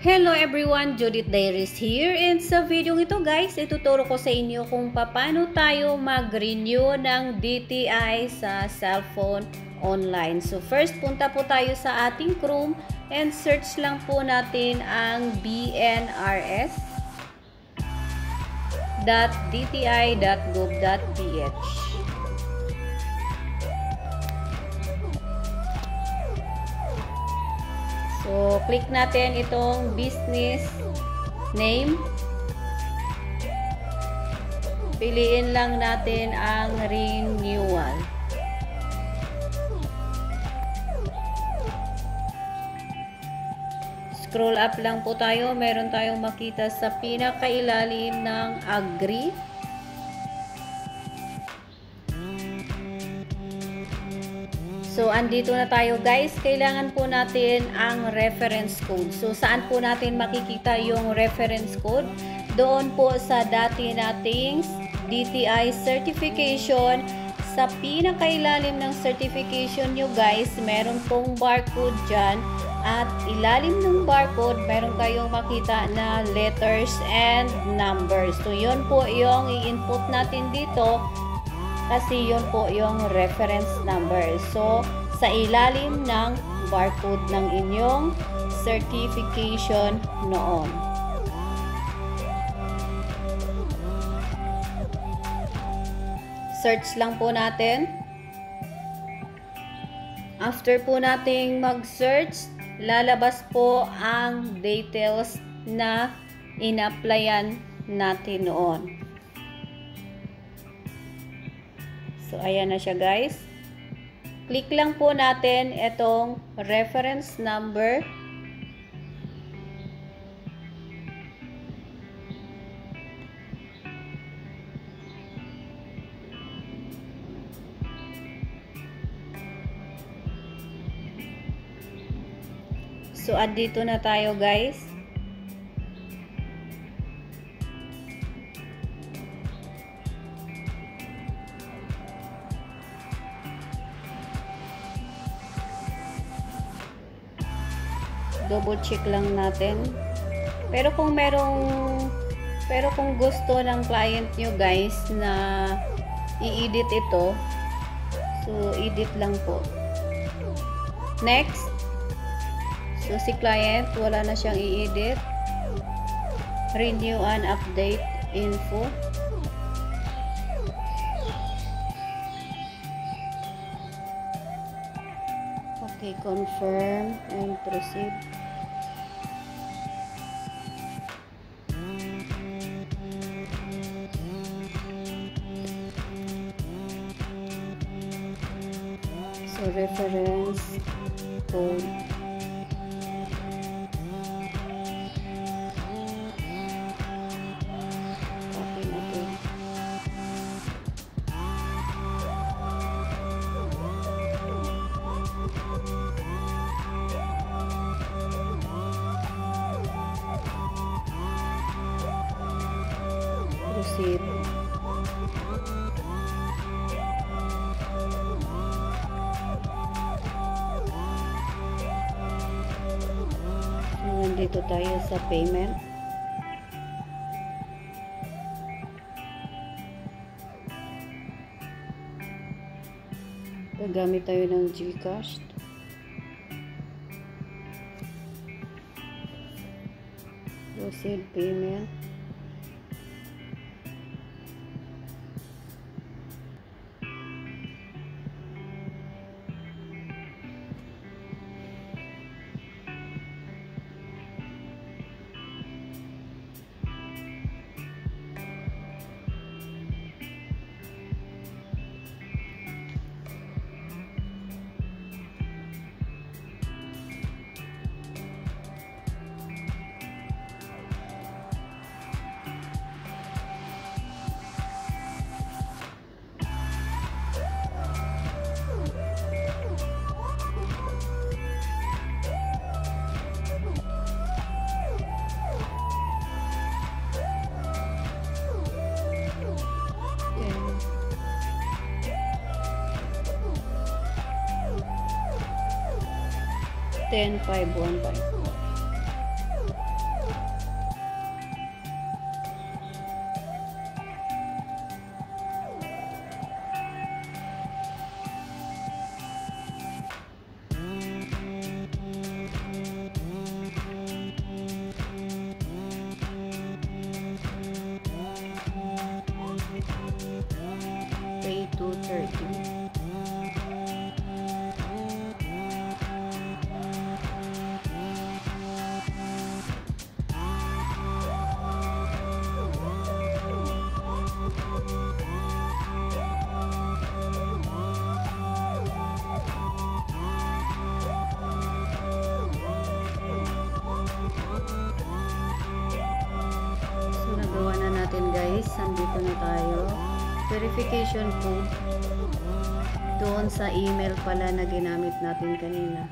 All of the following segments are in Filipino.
Hello everyone, Judith Diaries here, and sa video ito guys, ituturo ko sa inyo kung paano tayo mag-renew ng DTI sa cellphone online. So first, punta po tayo sa ating Chrome and search lang po natin ang bnrs.dti.gov.ph. So, click natin itong business name. Piliin lang natin ang renewal. Scroll up lang po tayo. Meron tayong makita sa pinakailalim ng agree. So, andito na tayo guys. Kailangan po natin ang reference code. So, saan po natin makikita yung reference code? Doon po sa dati nating DTI certification. Sa pinakailalim ng certification nyo guys, meron pong barcode dyan. At ilalim ng barcode, meron kayong makita na letters and numbers. So, yun po yung i-input natin dito. Kasi yun po yung reference number. So, sa ilalim ng barcode ng inyong certification noon. Search lang po natin. After po nating mag-search, lalabas po ang details na in-applyan natin noon. So, ayan na siya guys. Click lang po natin itong reference number. So, andito na tayo guys. Double check lang natin. Pero kung gusto ng client nyo guys na i-edit ito, so edit lang po. Next. So si client wala na siyang i-edit. Renew and update info. Okay, confirm and proceed. So, reference code. Okay na to. Proceed. Nandito tayo sa payment. Gagamit tayo ng GCash. Proceed payment. $10,515. natin guys. Andito na tayo. Verification code. Doon sa email pala na ginamit natin kanina.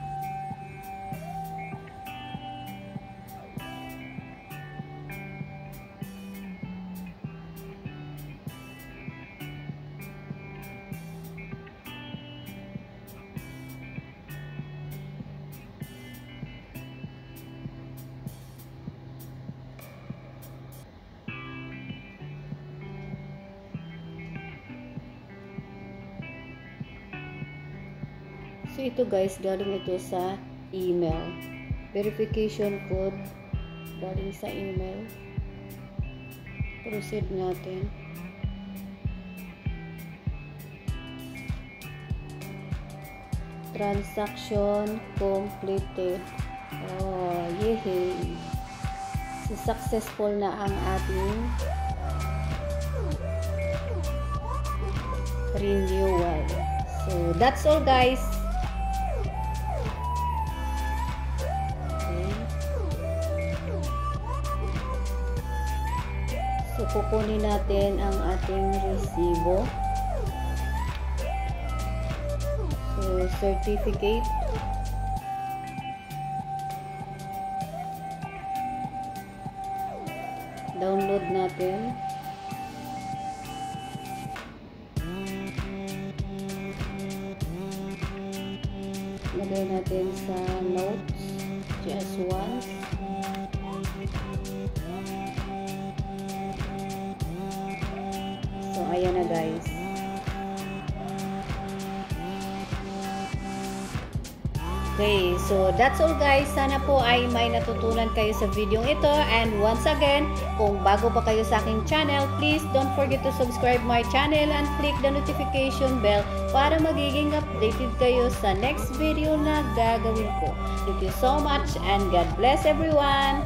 So ito guys, galing ito sa email. Verification code galing sa email. Proceed natin. Transaction completed. Oh, yehey. So, successful na ang ating renewal. So that's all guys. So, kukunin natin ang ating resibo. So, certificate. Download natin. Lagay natin sa notes. Just once. So, ayan na guys. Okay, so that's all guys. Sana po ay may natutunan kayo sa video ito. And once again, kung bago pa kayo sa aking channel, please don't forget to subscribe my channel and click the notification bell para magiging updated kayo sa next video na gagawin ko. Thank you so much and God bless everyone!